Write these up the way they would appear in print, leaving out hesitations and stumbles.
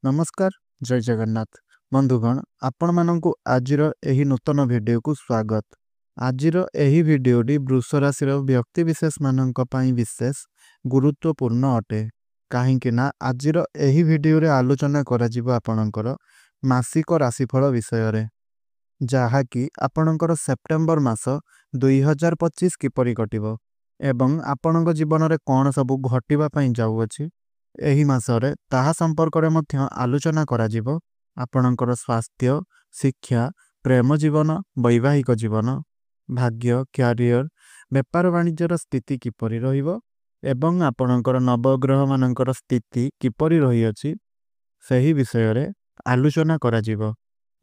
नमस्कार जय जगन्नाथ बंधुगण आपण मानंकु आजिर एही नूतन वीडियो को स्वागत। आजिर एही वीडियोटी वृष राशि व्यक्ति विशेष मानंक पई विशेष गुरुत्वपूर्ण अटे काहेकि ना आजिर एही वीडियो रे आलोचना करा जिवो आपणकर मासिक राशिफल विषय रे जहा कि आपणकर सेप्टेम्बर मास 2025 किपरि कटिबो एवं आपणक जीवन रे कोन सब घटिबा पई जाउ अछि एही मासरे ताहा संपर्क रे मध्य आलोचना करा जिवो। आपणकर स्वास्थ्य शिक्षा प्रेम जीवन वैवाहिक जीवन भाग्य क्यारियर व्यापार वाणिज्यर स्थिति किपरि रहिबो एवं आपणकर नवग्रह मानकर स्थिति किपरि रही अछि सही विषय रे आलोचना करा जिवो।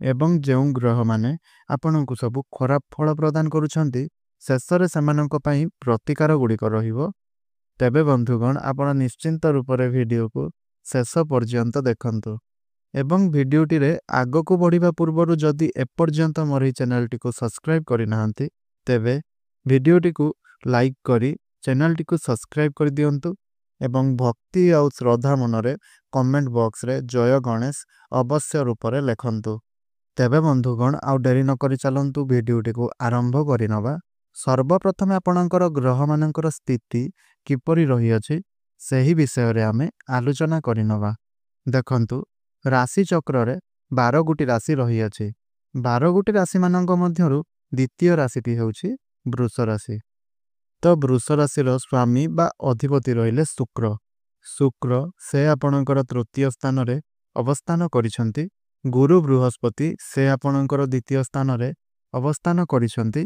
एवं जेउ ग्रह माने आपणकु सब खराब फल प्रदान करूछंती शेषरे सेमानक पई प्रतिकार गुडी कर रहिबो। तेबे बंधुगण आपण निश्चिंत रूप रे वीडियो को शेष पर्यंत देखंतु एवं वीडियोटी रे आगो को बढ़िबा पूर्वरु जदि एपर्यंत मोर चैनल टी को सब्सक्राइब करि नाहंती तेबे वीडियोटी को लाइक करी चैनल टी को सब्सक्राइब कर दियंतु एवं भक्ति और श्रद्धा मनरे कमेंट बॉक्स रे जय गणेश अवश्य रूप रे लेखंतु। तेबे बंधुगण आउ डेरी न करि चलंतु वीडियोटी को आरंभ करि नबा। सर्वप्रथम आपणकर ग्रह मानकर स्थिति किपरि रही अछि सही विषय रे आमे आलोचना करि नबा। देखंतु राशि चक्र रे 12 गुटी राशि रही अछि 12 गुटी राशि मानक मध्यरु द्वितीय राशिटी हेउछि वृष राशि। तो वृष राशिर स्वामी बा अधिपति रहिले शुक्र। शुक्र से आपणकर तृतीय स्थान रे अवस्थान करिसंती। गुरु बृहस्पति से आपणकर द्वितीय स्थान रे अवस्थान करिसंती।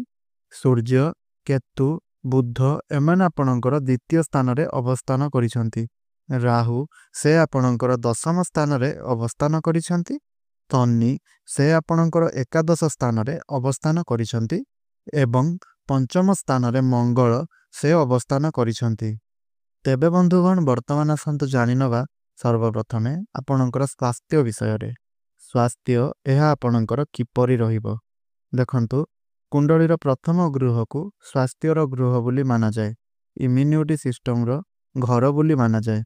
सूर्य केतु बुध एमन आपणकर द्वितीय स्थान रे अवस्थान करिसंती। राहु से आपणकर दशम स्थान रे अवस्थान करिसंती। शनि से आपणकर एकादश स्थान रे अवस्थान करिसंती एवं पंचम स्थान रे मंगल से अवस्थान करिसंती। तेबे बंधुगण वर्तमान आसंतु जानिनबा सर्वप्रथमे आपणकर स्वास्थ्य विषय रे। स्वास्थ्य एहा आपणकर किपरि रहिबो देखंतु कुंडलीर प्रथम गृह को स्वास्थ्यर गृह बोली माना जाए। इम्यूनिटी सिस्टम रो घर बोली माना जाए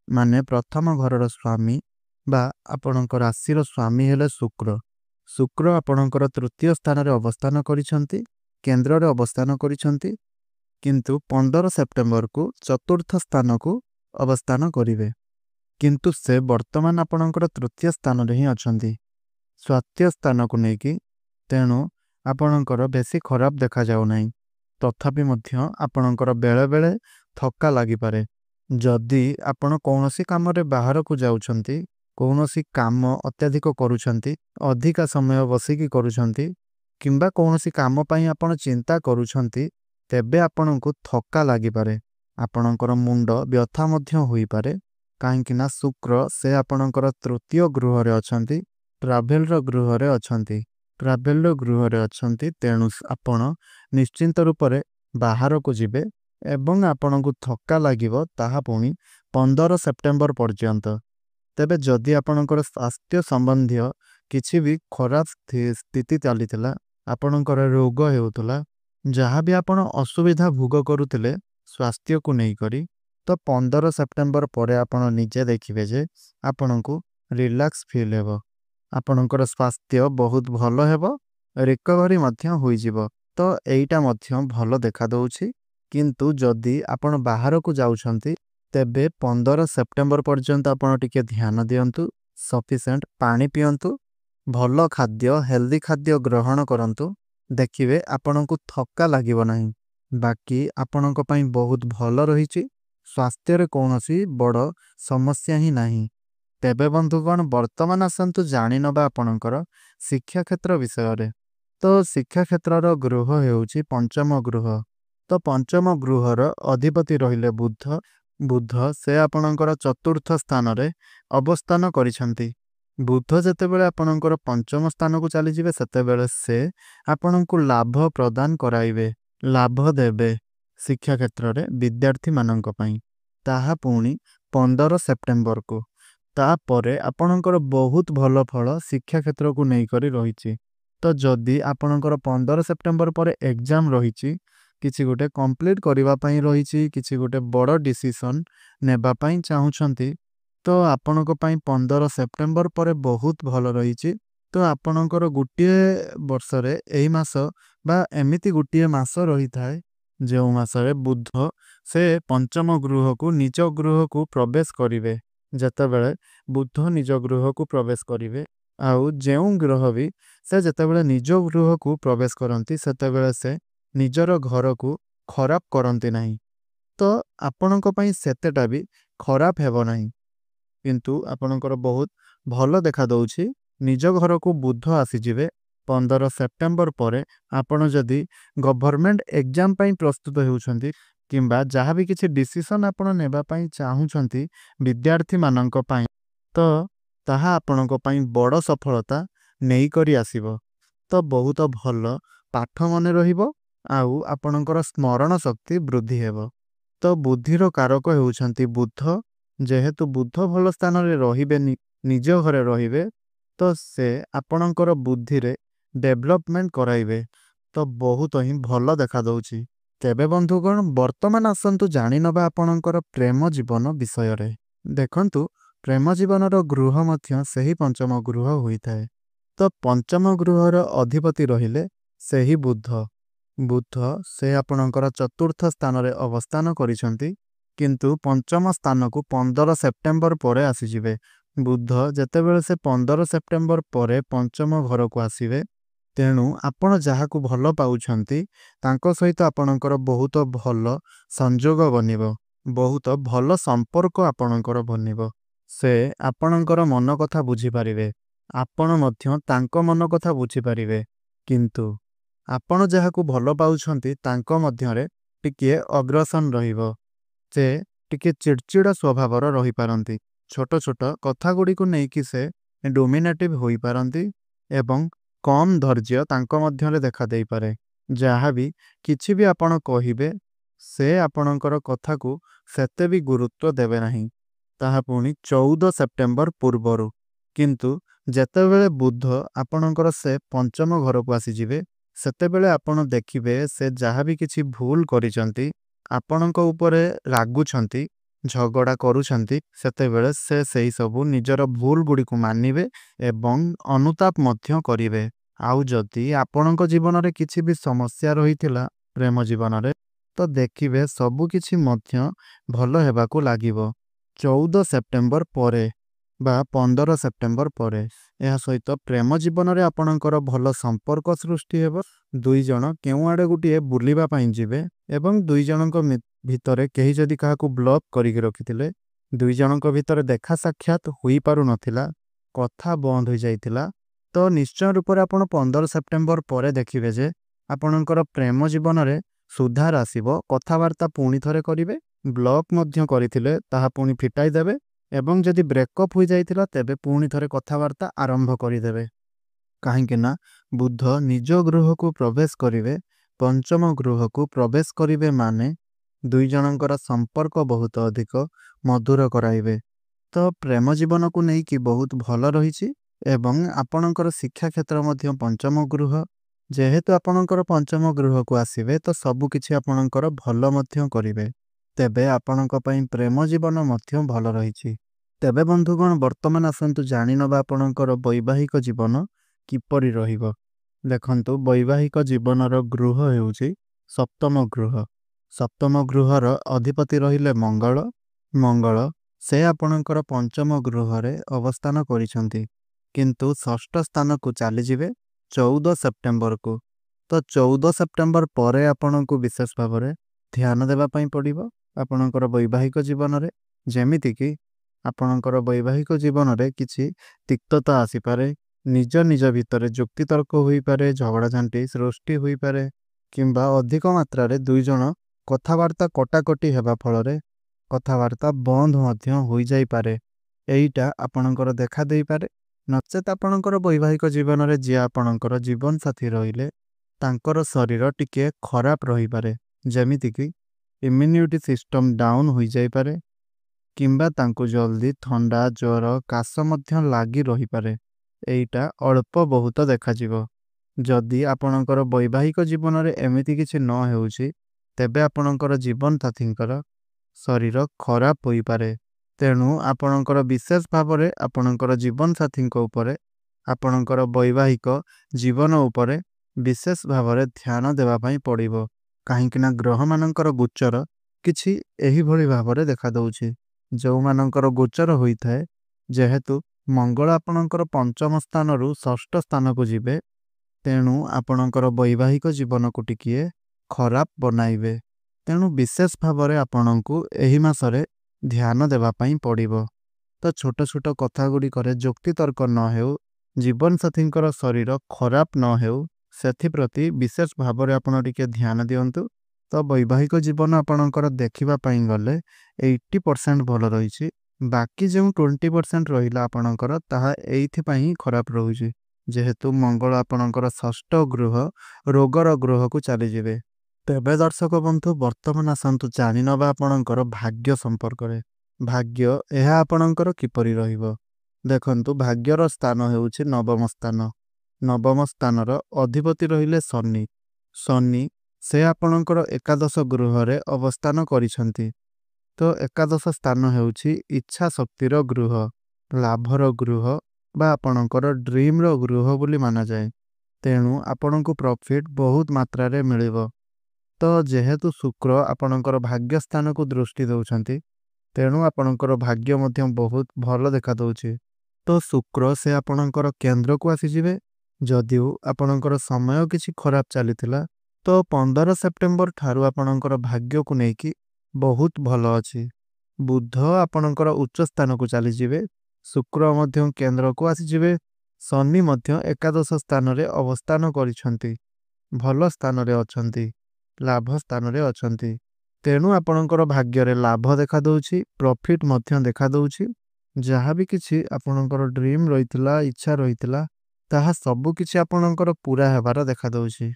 माने प्रथम घरर स्वामी बा आपणकर राशिर स्वामी हेले शुक्र। शुक्र आपणकर तृतीय स्थान रे अवस्थान करिसंती केंद्र रे अवस्थान करिसंती किंतु 15 सेप्टेम्बर को चतुर्थ स्थान को अवस्थान करिवे किंतु से वर्तमान आपणकर तृतीय स्थान रे ही अछंती स्वास्थ्य स्थान को नेकी तेणु आपणकर बेसी खराब देखा जाउ नाही। तथापि मध्य आपणकर बेले बेले थक्का लागि पारे जदि आपण कौनसी काम रे बाहर को जाउछंती कौनसी काम अत्यधिक करूछंती अधिका समय बसिकी करूछंती किंबा कौनसी काम पई आपण चिंता करूछंती तेबे आपणको थक्का लागि पारे आपणकर मुंड व्यथा मध्य होई पारे काहेकि ना शुक्र से आपणकर तृतीय गृह रे अछंती ट्रैवल रो गृह रे अछंती ट्रैवल रो गृह रे अछंती तेणु आपण निश्चिंत रूप रे बाहर को जिबे एवं आपणको थक्का लागिवो ताहा पुणी 15 सेप्टेम्बर पर्यंत। तेबे जदि आपणकर स्वास्थ्य संबंधी किछि भी खराब स्थिति चलीथिला आपणकर रोग हेउतला जहाँ भी आपण असुविधा भोग करुथिले स्वास्थ्य को नहीं करी तो 15 सेप्टेम्बर परे आपण निजे देखिबे जे आपणको रिलैक्स फील हेबो आपणकर स्वास्थ्य बहुत भलो हेबो रिकवरी मध्य होई जिवो। तो एईटा मध्य भलो देखा दउछि किंतु जदि आपण बाहर को जाउछंती तेबे 15 सेप्टेम्बर पर्यंत आपण टिके ध्यान दियंतु सफिशिएंट पानी पियंतु भलो खाद्य हेल्दी खाद्य ग्रहण करंतु देखिबे आपणको थक्का लागिबो नाही बाकी आपणको पई बहुत भलो रहिछि स्वास्थ्य रे कोनोसी बड़ समस्या ही नाही। तेबे बंधुगण वर्तमान आसंतु जानि नबा आपणकर शिक्षा क्षेत्र विषय रे। तो शिक्षा क्षेत्रर गृह हेउछि पंचम गृह। तो पंचम गृहर अधिपति रहिले बुध। बुध से आपणकर चतुर्थ स्थान रे अवस्थान करिसंती। बुध जेतेबेले आपणकर पंचम स्थान को चली जिवे सेतेबेले से आपणको लाभ प्रदान कराइबे लाभ देबे शिक्षा क्षेत्र रे विद्यार्थी मानक पई ताहा पुणी 15 सेप्टेम्बर को तापरे आपणकर बहुत भलो फल शिक्षा क्षेत्र को नहीं करी रहिछि। तो जदि आपणकर 15 सेप्टेम्बर पर एग्जाम रहिछि किछि गोटे कंप्लीट करिबा पई रहिछि किछि गोटे बड़ डिसीजन नेबा पई चाहुछंती तो आपणको ପାଇଁ 15 ସେପ୍ଟେମ୍ବର ପରେ ବହୁତ ଭଲ ରହିଛି। ତ ଆପଣଙ୍କର ଗୋଟିଏ ବର୍ଷରେ ଏହି ମାସ ବା ଏମିତି ଗୋଟିଏ ମାସ ରହିଥାଏ ଯେଉଁ ମାସରେ ବୁଧ ସେ ପଞ୍ଚମ ଗୃହକୁ ନିଜ ଗୃହକୁ ପ୍ରବେଶ କରିବେ। ଯେତେବେଳେ ବୁଧ ନିଜ ଗୃହକୁ ପ୍ରବେଶ କରିବେ ଆଉ ଯେଉଁ ଗ୍ରହ ବି ସେ ଯେତେବେଳେ ନିଜ ଗୃହକୁ ପ୍ରବେଶ କରନ୍ତି ସେତେବେଳେ ସେ ନିଜର ଘରକୁ ଖରାପ କରନ୍ତି ନାହିଁ। ତ ଆପଣଙ୍କ ପାଇଁ ସେତେଟା ବି ଖରାପ ହେବ ନାହିଁ, କିନ୍ତୁ ଆପଣଙ୍କର ବହୁତ ଭଲ ଦେଖାଦେଉଛି। ନିଜ ଘରକୁ ବୁଧ ଆସିଯିବେ 15 ସେପ୍ଟେମ୍ବର ପରେ। ଆପଣ ଯଦି ଗଭର୍ଣ୍ଣମେଣ୍ଟ ଏକ୍ଜାମ ପାଇଁ ପ୍ରସ୍ତୁତ ହେଉଛନ୍ତି କିମ୍ବା ଯାହା ବି କିଛି ଡିସିସନ୍ ଆପଣ ନେବା ପାଇଁ ଚାହୁଁଛନ୍ତି ବିଦ୍ୟାର୍ଥୀମାନଙ୍କ ପାଇଁ, ତ ତାହା ଆପଣଙ୍କ ପାଇଁ ବଡ଼ ସଫଳତା ନେଇକରି ଆସିବ। ତ ବହୁତ ଭଲ ପାଠ ମନେ ରହିବ ଆଉ ଆପଣଙ୍କର ସ୍ମରଣ ଶକ୍ତି ବୃଦ୍ଧି ହେବ। ତ ବୁଦ୍ଧିର କାରକ ହେଉଛନ୍ତି ବୁଧ। ଯେହେତୁ ବୁଧ ଭଲ ସ୍ଥାନରେ ରହିବେନି, ନିଜ ଘରେ ରହିବେ, ତ ସେ ଆପଣଙ୍କର ବୁଦ୍ଧିରେ ଡେଭଲପମେଣ୍ଟ କରାଇବେ। ତ ବହୁତ ହିଁ ଭଲ ଦେଖାଦେଉଛି। ତେବେ ବନ୍ଧୁଗଣ ବର୍ତ୍ତମାନ ଆସନ୍ତୁ ଜାଣିନେବା ଆପଣଙ୍କର ପ୍ରେମ ଜୀବନ ବିଷୟରେ। ଦେଖନ୍ତୁ ପ୍ରେମ ଜୀବନର ଗୃହ ମଧ୍ୟ ସେହି ପଞ୍ଚମ ଗୃହ ହୋଇଥାଏ। ତ ପଞ୍ଚମ ଗୃହର ଅଧିପତି ରହିଲେ ସେହି ବୁଧ। ବୁଧ ସେ ଆପଣଙ୍କର ଚତୁର୍ଥ ସ୍ଥାନରେ ଅବସ୍ଥାନ କରିଛନ୍ତି, କିନ୍ତୁ ପଞ୍ଚମ ସ୍ଥାନକୁ 15 ସେପ୍ଟେମ୍ବର ପରେ ଆସିଯିବେ। ବୁଧ ଯେତେବେଳେ ସେ 15 ସେପ୍ଟେମ୍ବର ପରେ ପଞ୍ଚମ ଘରକୁ ଆସିବେ, ତେଣୁ ଆପଣ ଯାହାକୁ ଭଲ ପାଉଛନ୍ତି ତାଙ୍କ ସହିତ ଆପଣଙ୍କର ବହୁତ ଭଲ ସଂଯୋଗ ବନିବ, ବହୁତ ଭଲ ସମ୍ପର୍କ ଆପଣଙ୍କର ବନିବ। ସେ ଆପଣଙ୍କର ମନ କଥା ବୁଝିପାରିବେ, ଆପଣ ମଧ୍ୟ ତାଙ୍କ ମନ କଥା ବୁଝିପାରିବେ। କିନ୍ତୁ ଆପଣ ଯାହାକୁ ଭଲ ପାଉଛନ୍ତି ତାଙ୍କ ମଧ୍ୟରେ ଟିକିଏ ଅଗ୍ରସନ ରହିବ। ସେ ଟିକେ ଚିଡ଼ଚିଡ଼ା ସ୍ୱଭାବର ରହିପାରନ୍ତି। ଛୋଟ ଛୋଟ କଥାଗୁଡ଼ିକୁ ନେଇକି ସେ ଡୋମିନେଟିଭ୍ ହୋଇପାରନ୍ତି ଏବଂ କମ୍ ଧୈର୍ଯ୍ୟ ତାଙ୍କ ମଧ୍ୟରେ ଦେଖାଦେଇପାରେ। ଯାହା ବି କିଛି ବି ଆପଣ କହିବେ ସେ ଆପଣଙ୍କର କଥାକୁ ସେତେ ବି ଗୁରୁତ୍ୱ ଦେବେ ନାହିଁ, ତାହା ପୁଣି 14 ସେପ୍ଟେମ୍ବର ପୂର୍ବରୁ। କିନ୍ତୁ ଯେତେବେଳେ ବୁଧ ଆପଣଙ୍କର ସେ ପଞ୍ଚମ ଘରକୁ ଆସିଯିବେ, ସେତେବେଳେ ଆପଣ ଦେଖିବେ ସେ ଯାହା ବି କିଛି ଭୁଲ କରିଛନ୍ତି, ଆପଣଙ୍କ ଉପରେ ରାଗୁଛନ୍ତି, ଝଗଡ଼ା କରୁଛନ୍ତି, ସେତେବେଳେ ସେ ସେହି ସବୁ ନିଜର ଭୁଲ ଗୁଡ଼ିକୁ ମାନିବେ ଏବଂ ଅନୁତାପ ମଧ୍ୟ କରିବେ। ଆଉ ଯଦି ଆପଣଙ୍କ ଜୀବନରେ କିଛି ବି ସମସ୍ୟା ରହିଥିଲା ପ୍ରେମ ଜୀବନରେ, ତ ଦେଖିବେ ସବୁ କିଛି ମଧ୍ୟ ଭଲ ହେବାକୁ ଲାଗିବ 14 ସେପ୍ଟେମ୍ବର ପରେ ବା 15 ସେପ୍ଟେମ୍ବର ପରେ। ଏହା ସହିତ ପ୍ରେମ ଜୀବନରେ ଆପଣଙ୍କର ଭଲ ସମ୍ପର୍କ ସୃଷ୍ଟି ହେବ। ଦୁଇ ଜଣ କେଉଁ ଆଡ଼େ ଗୋଟିଏ ବୁଲିବା ପାଇଁ ଯିବେ ଏବଂ ଦୁଇ ଜଣଙ୍କ ଭିତରେ କେହି ଯଦି କାହାକୁ ବ୍ଲକ୍ କରିକି ରଖିଥିଲେ, ଦୁଇ ଜଣଙ୍କ ଭିତରେ ଦେଖା ସାକ୍ଷାତ ହୋଇପାରୁନଥିଲା, କଥା ବନ୍ଦ ହୋଇଯାଇଥିଲା, ତ ନିଶ୍ଚୟ ରୂପରେ ଆପଣ 15 ସେପ୍ଟେମ୍ବର ପରେ ଦେଖିବେ ଯେ ଆପଣଙ୍କର ପ୍ରେମ ଜୀବନରେ ସୁଧାର ଆସିବ। କଥାବାର୍ତ୍ତା ପୁଣି ଥରେ କରିବେ, ବ୍ଲକ୍ ମଧ୍ୟ କରିଥିଲେ ତାହା ପୁଣି ଫିଟାଇ ଦେବେ ଏବଂ ଯଦି ବ୍ରେକଅପ୍ ହୋଇଯାଇଥିଲା ତେବେ ପୁଣି ଥରେ କଥାବାର୍ତ୍ତା ଆରମ୍ଭ କରିଦେବେ। କାହିଁକି ନା ବୁଧ ନିଜ ଗୃହକୁ ପ୍ରବେଶ କରିବେ, ପଞ୍ଚମ ଗୃହକୁ ପ୍ରବେଶ କରିବେ ମାନେ ଦୁଇ ଜଣଙ୍କର ସମ୍ପର୍କ ବହୁତ ଅଧିକ ମଧୁର କରାଇବେ। ତ ପ୍ରେମ ଜୀବନକୁ ନେଇକି ବହୁତ ଭଲ ରହିଛି ଏବଂ ଆପଣଙ୍କର ଶିକ୍ଷା କ୍ଷେତ୍ର ମଧ୍ୟ ପଞ୍ଚମ ଗୃହ। ଯେହେତୁ ଆପଣଙ୍କର ପଞ୍ଚମ ଗୃହକୁ ଆସିବେ ତ ସବୁ କିଛି ଆପଣଙ୍କର ଭଲ ମଧ୍ୟ କରିବେ। ତେବେ ଆପଣଙ୍କ ପାଇଁ ପ୍ରେମ ଜୀବନ ମଧ୍ୟ ଭଲ ରହିଛି। ତେବେ ବନ୍ଧୁଗଣ ବର୍ତ୍ତମାନ ଆସନ୍ତୁ ଜାଣିନେବା ଆପଣଙ୍କର ବୈବାହିକ ଜୀବନ କିପରି ରହିବ। ଦେଖନ୍ତୁ ବୈବାହିକ ଜୀବନର ଗୃହ ହେଉଛି ସପ୍ତମ ଗୃହ। ସପ୍ତମ ଗୃହର ଅଧିପତି ରହିଲେ ମଙ୍ଗଳ। ମଙ୍ଗଳ ସେ ଆପଣଙ୍କର ପଞ୍ଚମ ଗୃହରେ ଅବସ୍ଥାନ କରିଛନ୍ତି, କିନ୍ତୁ ଷଷ୍ଠ ସ୍ଥାନକୁ ଚାଲିଯିବେ 14 ସେପ୍ଟେମ୍ବରକୁ। ତ 14 ସେପ୍ଟେମ୍ବର ପରେ ଆପଣଙ୍କୁ ବିଶେଷ ଭାବରେ ଧ୍ୟାନ ଦେବା ପାଇଁ ପଡ଼ିବ ଆପଣଙ୍କର ବୈବାହିକ ଜୀବନରେ। ଯେମିତିକି ଆପଣଙ୍କର ବୈବାହିକ ଜୀବନରେ କିଛି ତିକ୍ତତା ଆସିପାରେ, ନିଜ ନିଜ ଭିତରେ ଯୁକ୍ତିତର୍କ ହୋଇପାରେ, ଝଗଡ଼ାଝାଣ୍ଟି ସୃଷ୍ଟି ହୋଇପାରେ କିମ୍ବା ଅଧିକ ମାତ୍ରାରେ ଦୁଇ ଜଣ କଥାବାର୍ତ୍ତା କଟାକଟି ହେବା ଫଳରେ କଥାବାର୍ତ୍ତା ବନ୍ଦ ମଧ୍ୟ ହୋଇଯାଇପାରେ। ଏଇଟା ଆପଣଙ୍କର ଦେଖା ଦେଇପାରେ। ନଚେତ୍ ଆପଣଙ୍କର ବୈବାହିକ ଜୀବନରେ ଯିଏ ଆପଣଙ୍କର ଜୀବନସାଥୀ ରହିଲେ ତାଙ୍କର ଶରୀର ଟିକେ ଖରାପ ରହିପାରେ, ଯେମିତିକି ଇମ୍ୟୁନିଟି ସିଷ୍ଟମ୍ ଡାଉନ୍ ହୋଇଯାଇପାରେ କିମ୍ବା ତାଙ୍କୁ ଜଲ୍ଦି ଥଣ୍ଡା, ଜ୍ୱର, କାଶ ମଧ୍ୟ ଲାଗି ରହିପାରେ। ଏଇଟା ଅଳ୍ପ ବହୁତ ଦେଖାଯିବ। ଯଦି ଆପଣଙ୍କର ବୈବାହିକ ଜୀବନରେ ଏମିତି କିଛି ନ ହେଉଛି ତେବେ ଆପଣଙ୍କର ଜୀବନସାଥୀଙ୍କର ଶରୀର ଖରାପ ହୋଇପାରେ। ତେଣୁ ଆପଣଙ୍କର ବିଶେଷ ଭାବରେ ଆପଣଙ୍କର ଜୀବନସାଥୀଙ୍କ ଉପରେ ଆପଣଙ୍କର ବୈବାହିକ ଜୀବନ ଉପରେ ବିଶେଷ ଭାବରେ ଧ୍ୟାନ ଦେବା ପାଇଁ ପଡ଼ିବ। କାହିଁକିନା ଗ୍ରହମାନଙ୍କର ଗୋଚର କିଛି ଏହିଭଳି ଭାବରେ ଦେଖାଦେଉଛି। ଯେଉଁମାନଙ୍କର ଗୋଚର ହୋଇଥାଏ, ଯେହେତୁ ମଙ୍ଗଳ ଆପଣଙ୍କର ପଞ୍ଚମ ସ୍ଥାନରୁ ଷଷ୍ଠ ସ୍ଥାନକୁ ଯିବେ, ତେଣୁ ଆପଣଙ୍କର ବୈବାହିକ ଜୀବନକୁ ଟିକିଏ ଖରାପ ବନାଇବେ। ତେଣୁ ବିଶେଷ ଭାବରେ ଆପଣଙ୍କୁ ଏହି ମାସରେ ଧ୍ୟାନ ଦେବା ପାଇଁ ପଡ଼ିବ। ତ ଛୋଟ ଛୋଟ କଥା ଗୁଡ଼ିକରେ ଯୁକ୍ତିତର୍କ ନ ହେଉ, ଜୀବନସାଥୀଙ୍କର ଶରୀର ଖରାପ ନ ହେଉ, ସେଥିପ୍ରତି ବିଶେଷ ଭାବରେ ଆପଣ ଟିକେ ଧ୍ୟାନ ଦିଅନ୍ତୁ। ତ ବୈବାହିକ ଜୀବନ ଆପଣଙ୍କର ଦେଖିବା ପାଇଁ ଗଲେ 80% ଭଲ ରହିଛି। ବାକି ଯେଉଁ 20% ରହିଲା ଆପଣଙ୍କର, ତାହା ଏଇଥିପାଇଁ ହିଁ ଖରାପ ରହୁଛି। ଯେହେତୁ ମଙ୍ଗଳ ଆପଣଙ୍କର ଷଷ୍ଠ ଗୃହ ରୋଗର ଗୃହକୁ ଚାଲିଯିବେ। ତେବେ ଦର୍ଶକ ବନ୍ଧୁ, ବର୍ତ୍ତମାନ ଆସନ୍ତୁ ଜାଣିନେବା ଆପଣଙ୍କର ଭାଗ୍ୟ ସମ୍ପର୍କରେ। ଭାଗ୍ୟ ଏହା ଆପଣଙ୍କର କିପରି ରହିବ? ଦେଖନ୍ତୁ, ଭାଗ୍ୟର ସ୍ଥାନ ହେଉଛି ନବମ ସ୍ଥାନ। ନବମ ସ୍ଥାନର ଅଧିପତି ରହିଲେ ଶନି। ଶନି ସେ ଆପଣଙ୍କର ଏକାଦଶ ଗୃହରେ ଅବସ୍ଥାନ କରିଛନ୍ତି। ତ ଏକାଦଶ ସ୍ଥାନ ହେଉଛି ଇଚ୍ଛା ଶକ୍ତିର ଗୃହ, ଲାଭର ଗୃହ ବା ଆପଣଙ୍କର ଡ୍ରିମ୍ର ଗୃହ ବୋଲି ମାନାଯାଏ। ତେଣୁ ଆପଣଙ୍କୁ ପ୍ରଫିଟ୍ ବହୁତ ମାତ୍ରାରେ ମିଳିବ। ତ ଯେହେତୁ ଶୁକ୍ର ଆପଣଙ୍କର ଭାଗ୍ୟ ସ୍ଥାନକୁ ଦୃଷ୍ଟି ଦେଉଛନ୍ତି, ତେଣୁ ଆପଣଙ୍କର ଭାଗ୍ୟ ମଧ୍ୟ ବହୁତ ଭଲ ଦେଖାଦେଉଛି। ତ ଶୁକ୍ର ସେ ଆପଣଙ୍କର କେନ୍ଦ୍ରକୁ ଆସିଯିବେ। ଯଦିଓ ଆପଣଙ୍କର ସମୟ କିଛି ଖରାପ ଚାଲିଥିଲା, ତ 15 ସେପ୍ଟେମ୍ବର ଠାରୁ ଆପଣଙ୍କର ଭାଗ୍ୟକୁ ନେଇକି ବହୁତ ଭଲ ଅଛି। ବୁଧ ଆପଣଙ୍କର ଉଚ୍ଚ ସ୍ଥାନକୁ ଚାଲିଯିବେ। ଶୁକ୍ର ମଧ୍ୟ କେନ୍ଦ୍ରକୁ ଆସିଯିବେ। ଶନି ମଧ୍ୟ ଏକାଦଶ ସ୍ଥାନରେ ଅବସ୍ଥାନ କରିଛନ୍ତି, ଭଲ ସ୍ଥାନରେ ଅଛନ୍ତି, ଲାଭ ସ୍ଥାନରେ ଅଛନ୍ତି। ତେଣୁ ଆପଣଙ୍କର ଭାଗ୍ୟରେ ଲାଭ ଦେଖାଦେଉଛି, ପ୍ରଫିଟ୍ ମଧ୍ୟ ଦେଖାଦେଉଛି। ଯାହା ବି କିଛି ଆପଣଙ୍କର ଡ୍ରିମ୍ ରହିଥିଲା, ଇଚ୍ଛା ରହିଥିଲା, ତାହା ସବୁ କିଛି ଆପଣଙ୍କର ପୁରା ହେବାର ଦେଖାଦେଉଛି।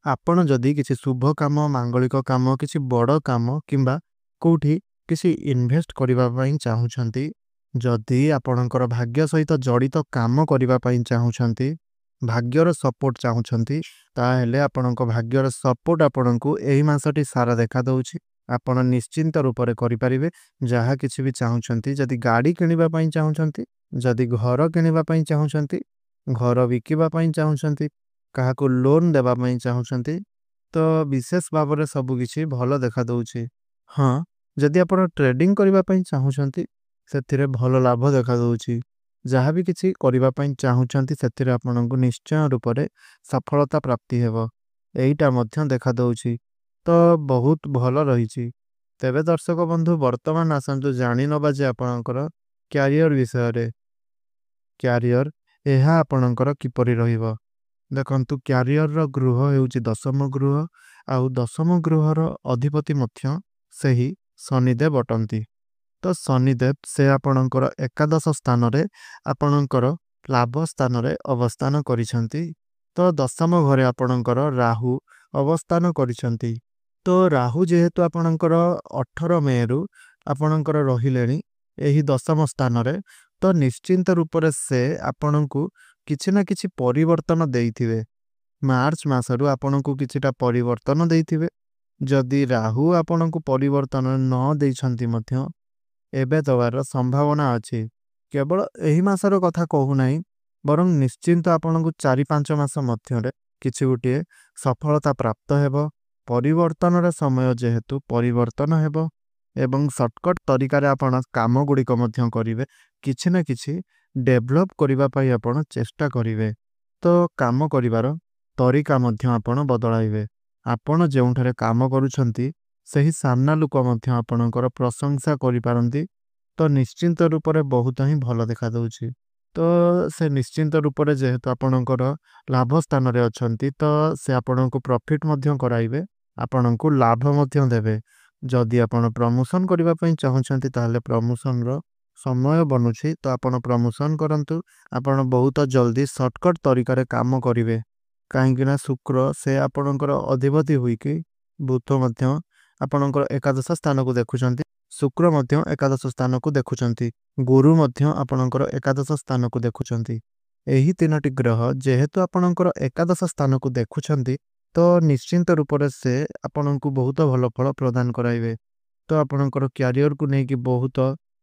ଆପଣ ଯଦି କିଛି ଶୁଭ କାମ, ମାଙ୍ଗଳିକ କାମ, କିଛି ବଡ଼ କାମ କିମ୍ବା କେଉଁଠି କିଛି ଇନଭେଷ୍ଟ କରିବା ପାଇଁ ଚାହୁଁଛନ୍ତି, ଯଦି ଆପଣଙ୍କର ଭାଗ୍ୟ ସହିତ ଜଡ଼ିତ କାମ କରିବା ପାଇଁ ଚାହୁଁଛନ୍ତି, ଭାଗ୍ୟର ସପୋର୍ଟ ଚାହୁଁଛନ୍ତି, ତାହେଲେ ଆପଣଙ୍କ ଭାଗ୍ୟର ସପୋର୍ଟ ଆପଣଙ୍କୁ ଏହି ମାସଟି ସାରା ଦେଖାଦେଉଛି। ଆପଣ ନିଶ୍ଚିନ୍ତ ରୂପରେ କରିପାରିବେ ଯାହା କିଛି ବି ଚାହୁଁଛନ୍ତି। ଯଦି ଗାଡ଼ି କିଣିବା ପାଇଁ ଚାହୁଁଛନ୍ତି, ଯଦି ଘର କିଣିବା ପାଇଁ ଚାହୁଁଛନ୍ତି, ଘର ବିକିବା ପାଇଁ ଚାହୁଁଛନ୍ତି, କାହାକୁ ଲୋନ୍ ଦେବା ପାଇଁ ଚାହୁଁଛନ୍ତି, ତ ବିଶେଷ ଭାବରେ ସବୁକିଛି ଭଲ ଦେଖାଦେଉଛି। ହଁ, ଯଦି ଆପଣ ଟ୍ରେଡିଂ କରିବା ପାଇଁ ଚାହୁଁଛନ୍ତି, ସେଥିରେ ଭଲ ଲାଭ ଦେଖାଦେଉଛି। ଯାହା ବି କିଛି କରିବା ପାଇଁ ଚାହୁଁଛନ୍ତି, ସେଥିରେ ଆପଣଙ୍କୁ ନିଶ୍ଚୟ ରୂପରେ ସଫଳତା ପ୍ରାପ୍ତି ହେବ, ଏଇଟା ମଧ୍ୟ ଦେଖାଦେଉଛି। ତ ବହୁତ ଭଲ ରହିଛି। ତେବେ ଦର୍ଶକ ବନ୍ଧୁ, ବର୍ତ୍ତମାନ ଆସନ୍ତୁ ଜାଣିନେବା ଯେ ଆପଣଙ୍କର କ୍ୟାରିୟର ବିଷୟରେ। କ୍ୟାରିୟର ଏହା ଆପଣଙ୍କର କିପରି ରହିବ? ଦେଖନ୍ତୁ, କ୍ୟାରିୟରର ଗୃହ ହେଉଛି ଦଶମ ଗୃହ, ଆଉ ଦଶମ ଗୃହର ଅଧିପତି ମଧ୍ୟ ସେହି ଶନିଦେବ ଅଟନ୍ତି। ତ ଶନିଦେବ ସେ ଆପଣଙ୍କର ଏକାଦଶ ସ୍ଥାନରେ ଆପଣଙ୍କର ଲାଭ ସ୍ଥାନରେ ଅବସ୍ଥାନ କରିଛନ୍ତି। ତ ଦଶମ ଘରେ ଆପଣଙ୍କର ରାହୁ ଅବସ୍ଥାନ କରିଛନ୍ତି। ତ ରାହୁ ଯେହେତୁ ଆପଣଙ୍କର 18 ମେରୁ ଆପଣଙ୍କର ରହିଲେଣି ଏହି ଦଶମ ସ୍ଥାନରେ, ତ ନିଶ୍ଚିନ୍ତ ରୂପରେ ସେ ଆପଣଙ୍କୁ କିଛି ନା କିଛି ପରିବର୍ତ୍ତନ ଦେଇଥିବେ। ମାର୍ଚ୍ଚ ମାସରୁ ଆପଣଙ୍କୁ କିଛିଟା ପରିବର୍ତ୍ତନ ଦେଇଥିବେ। ଯଦି ରାହୁ ଆପଣଙ୍କୁ ପରିବର୍ତ୍ତନ ନ ଦେଇଛନ୍ତି ମଧ୍ୟ ଏବେ ଦେବାର ସମ୍ଭାବନା ଅଛି। କେବଳ ଏହି ମାସର କଥା କହୁନାହିଁ, ବରଂ ନିଶ୍ଚିନ୍ତ ଆପଣଙ୍କୁ 4-5 ମାସ ମଧ୍ୟରେ କିଛି ଗୋଟିଏ ସଫଳତା ପ୍ରାପ୍ତ ହେବ। ପରିବର୍ତ୍ତନର ସମୟ ଯେହେତୁ ପରିବର୍ତ୍ତନ ହେବ ଏବଂ ସର୍ଟକଟ୍ ତରିକାରେ ଆପଣ କାମ ଗୁଡ଼ିକ ମଧ୍ୟ କରିବେ। କିଛି ନା କିଛି ଡେଭଲପ୍ କରିବା ପାଇଁ ଆପଣ ଚେଷ୍ଟା କରିବେ। ତ କାମ କରିବାର ତରିକା ମଧ୍ୟ ଆପଣ ବଦଳାଇବେ। ଆପଣ ଯେଉଁଠାରେ କାମ କରୁଛନ୍ତି, ସେହି ସାମ୍ନା ଲୋକ ମଧ୍ୟ ଆପଣଙ୍କର ପ୍ରଶଂସା କରିପାରନ୍ତି। ତ ନିଶ୍ଚିନ୍ତ ରୂପରେ ବହୁତ ହିଁ ଭଲ ଦେଖାଦେଉଛି। ତ ସେ ନିଶ୍ଚିନ୍ତ ରୂପରେ ଯେହେତୁ ଆପଣଙ୍କର ଲାଭ ସ୍ଥାନରେ ଅଛନ୍ତି, ତ ସେ ଆପଣଙ୍କୁ ପ୍ରଫିଟ୍ ମଧ୍ୟ କରାଇବେ, ଆପଣଙ୍କୁ ଲାଭ ମଧ୍ୟ ଦେବେ। ଯଦି ଆପଣ ପ୍ରମୋସନ୍ କରିବା ପାଇଁ ଚାହୁଁଛନ୍ତି, ତାହେଲେ ପ୍ରମୋସନ୍ର ସମୟ ବନୁଛି, ତ ଆପଣ ପ୍ରମୋସନ୍ କରନ୍ତୁ। ଆପଣ ବହୁତ ଜଲ୍ଦି ସର୍ଟକଟ୍ ତରିକାରେ କାମ କରିବେ। କାହିଁକିନା ଶୁକ୍ର ସେ ଆପଣଙ୍କର ଅଧିପତି ହୋଇକି ବୁଧ ମଧ୍ୟ ଆପଣଙ୍କର ଏକାଦଶ ସ୍ଥାନକୁ ଦେଖୁଛନ୍ତି। ଶୁକ୍ର ମଧ୍ୟ ଏକାଦଶ ସ୍ଥାନକୁ ଦେଖୁଛନ୍ତି। ଗୁରୁ ମଧ୍ୟ ଆପଣଙ୍କର ଏକାଦଶ ସ୍ଥାନକୁ ଦେଖୁଛନ୍ତି। ଏହି 3ଟି ଗ୍ରହ ଯେହେତୁ ଆପଣଙ୍କର ଏକାଦଶ ସ୍ଥାନକୁ ଦେଖୁଛନ୍ତି, ତ ନିଶ୍ଚିନ୍ତ ରୂପରେ ସେ ଆପଣଙ୍କୁ ବହୁତ ଭଲ ଫଳ ପ୍ରଦାନ କରାଇବେ। ତ ଆପଣଙ୍କର କ୍ୟାରିୟରକୁ ନେଇକି ବହୁତ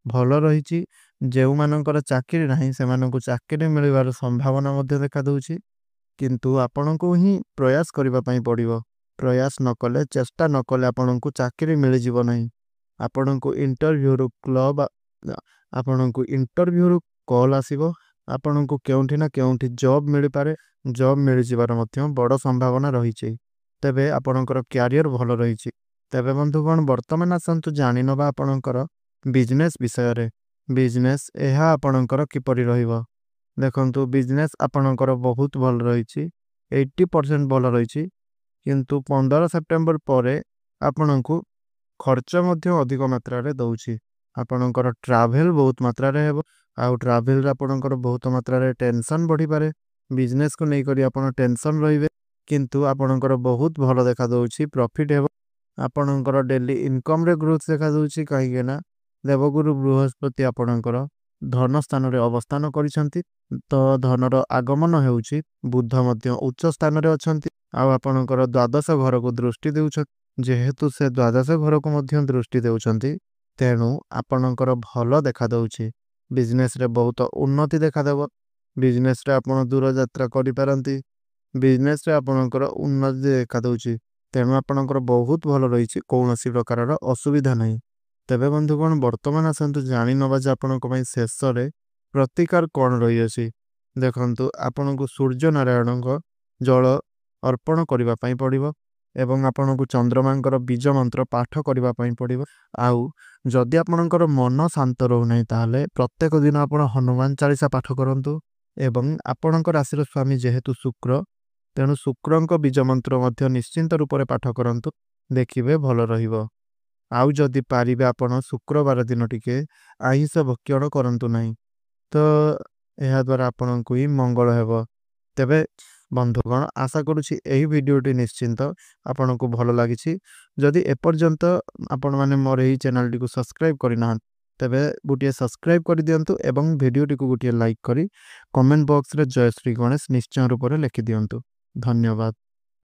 ଭଲ ରହିଛି। ଯେଉଁମାନଙ୍କର ଚାକିରି ନାହିଁ ସେମାନଙ୍କୁ ଚାକିରି ମିଳିବାର ସମ୍ଭାବନା ମଧ୍ୟ ଦେଖାଦେଉଛି। କିନ୍ତୁ ଆପଣଙ୍କୁ ହିଁ ପ୍ରୟାସ କରିବା ପାଇଁ ପଡ଼ିବ। ପ୍ରୟାସ ନ କଲେ, ଚେଷ୍ଟା ନ କଲେ ଆପଣଙ୍କୁ ଚାକିରି ମିଳିଯିବ ନାହିଁ। ଆପଣଙ୍କୁ ଇଣ୍ଟରଭ୍ୟୁରୁ କଲ୍ ଆସିବ। ଆପଣଙ୍କୁ କେଉଁଠି ନା କେଉଁଠି ଜବ୍ ମିଳିପାରେ। ଜବ୍ ମିଳିଯିବାର ମଧ୍ୟ ବଡ଼ ସମ୍ଭାବନା ରହିଛି। ତେବେ ଆପଣଙ୍କର କ୍ୟାରିୟର ଭଲ ରହିଛି। ତେବେ ବନ୍ଧୁଗଣ, ବର୍ତ୍ତମାନ ଆସନ୍ତୁ ଜାଣିନେବା ଆପଣଙ୍କର ବିଜନେସ୍ ବିଷୟରେ। ବିଜନେସ୍ ଏହା ଆପଣଙ୍କର କିପରି ରହିବ? ଦେଖନ୍ତୁ, ବିଜନେସ୍ ଆପଣଙ୍କର ବହୁତ ଭଲ ରହିଛି। 80% ଭଲ ରହିଛି। କିନ୍ତୁ 15 ସେପ୍ଟେମ୍ବର ପରେ ଆପଣଙ୍କୁ ଖର୍ଚ୍ଚ ମଧ୍ୟ ଅଧିକ ମାତ୍ରାରେ ଦେଉଛି। ଆପଣଙ୍କର ଟ୍ରାଭେଲ୍ ବହୁତ ମାତ୍ରାରେ ହେବ। ଆଉ ଟ୍ରାଭେଲ୍ରେ ଆପଣଙ୍କର ବହୁତ ମାତ୍ରାରେ ଟେନସନ୍ ବଢ଼ିପାରେ। ବିଜନେସ୍କୁ ନେଇକରି ଆପଣ ଟେନସନ୍ ରହିବେ। କିନ୍ତୁ ଆପଣଙ୍କର ବହୁତ ଭଲ ଦେଖାଦେଉଛି, ପ୍ରଫିଟ୍ ହେବ। ଆପଣଙ୍କର ଡେଲି ଇନକମ୍ରେ ଗ୍ରୋଥ୍ ଦେଖାଦେଉଛି। କାହିଁକିନା ଦେବଗୁରୁ ବୃହସ୍ପତି ଆପଣଙ୍କର ଧନ ସ୍ଥାନରେ ଅବସ୍ଥାନ କରିଛନ୍ତି। ତ ଧନର ଆଗମନ ହେଉଛି। ବୁଧ ମଧ୍ୟ ଉଚ୍ଚ ସ୍ଥାନରେ ଅଛନ୍ତି। ଆଉ ଆପଣଙ୍କର ଦ୍ୱାଦଶ ଘରକୁ ଦୃଷ୍ଟି ଦେଉଛନ୍ତି। ଯେହେତୁ ସେ ଦ୍ୱାଦଶ ଘରକୁ ମଧ୍ୟ ଦୃଷ୍ଟି ଦେଉଛନ୍ତି, ତେଣୁ ଆପଣଙ୍କର ଭଲ ଦେଖାଦେଉଛି। ବିଜନେସ୍ରେ ବହୁତ ଉନ୍ନତି ଦେଖାଦେବ। ବିଜନେସ୍ରେ ଆପଣ ଦୂରଯାତ୍ରା କରିପାରନ୍ତି। ବିଜନେସ୍ରେ ଆପଣଙ୍କର ଉନ୍ନତି ଦେଖାଦେଉଛି। ତେଣୁ ଆପଣଙ୍କର ବହୁତ ଭଲ ରହିଛି। କୌଣସି ପ୍ରକାରର ଅସୁବିଧା ନାହିଁ। ତେବେ ବନ୍ଧୁଗଣ, ବର୍ତ୍ତମାନ ଆସନ୍ତୁ ଜାଣିନେବା ଯେ ଆପଣଙ୍କ ପାଇଁ ଶେଷରେ ପ୍ରତିକାର କ'ଣ ରହିଅଛି। ଦେଖନ୍ତୁ, ଆପଣଙ୍କୁ ସୂର୍ଯ୍ୟନାରାୟଣଙ୍କ ଜଳ ଅର୍ପଣ କରିବା ପାଇଁ ପଡ଼ିବ ଏବଂ ଆପଣଙ୍କୁ ଚନ୍ଦ୍ରମାଙ୍କର ବୀଜ ମନ୍ତ୍ର ପାଠ କରିବା ପାଇଁ ପଡ଼ିବ। ଆଉ ଯଦି ଆପଣଙ୍କର ମନ ଶାନ୍ତ ରହୁନାହିଁ, ତାହେଲେ ପ୍ରତ୍ୟେକ ଦିନ ଆପଣ ହନୁମାନ ଚାଳିଶା ପାଠ କରନ୍ତୁ। ଏବଂ ଆପଣଙ୍କ ରାଶିର ସ୍ୱାମୀ ଯେହେତୁ ଶୁକ୍ର, ତେଣୁ ଶୁକ୍ରଙ୍କ ବୀଜ ମନ୍ତ୍ର ମଧ୍ୟ ନିଶ୍ଚିନ୍ତ ରୂପରେ ପାଠ କରନ୍ତୁ। ଦେଖିବେ ଭଲ ରହିବ। ଆଉ ଯଦି ପାରିବେ ଆପଣ ଶୁକ୍ରବାର ଦିନ ଟିକେ ଆଇଁଷ ଭକ୍ଷଣ କରନ୍ତୁ ନାହିଁ। ତ ଏହାଦ୍ୱାରା ଆପଣଙ୍କୁ ହିଁ ମଙ୍ଗଳ ହେବ। ତେବେ ବନ୍ଧୁଗଣ, ଆଶା କରୁଛି ଏହି ଭିଡ଼ିଓଟି ନିଶ୍ଚିନ୍ତ ଆପଣଙ୍କୁ ଭଲ ଲାଗିଛି। ଯଦି ଏପର୍ଯ୍ୟନ୍ତ ଆପଣମାନେ ମୋର ଏହି ଚ୍ୟାନେଲଟିକୁ ସବସ୍କ୍ରାଇବ୍ କରିନାହାନ୍ତି, ତେବେ ଗୋଟିଏ ସବସ୍କ୍ରାଇବ୍ କରିଦିଅନ୍ତୁ ଏବଂ ଭିଡ଼ିଓଟିକୁ ଗୋଟିଏ ଲାଇକ୍ କରି କମେଣ୍ଟ ବକ୍ସରେ ଜୟ ଶ୍ରୀ ଗଣେଶ ନିଶ୍ଚୟ ରୂପରେ ଲେଖିଦିଅନ୍ତୁ। ଧନ୍ୟବାଦ।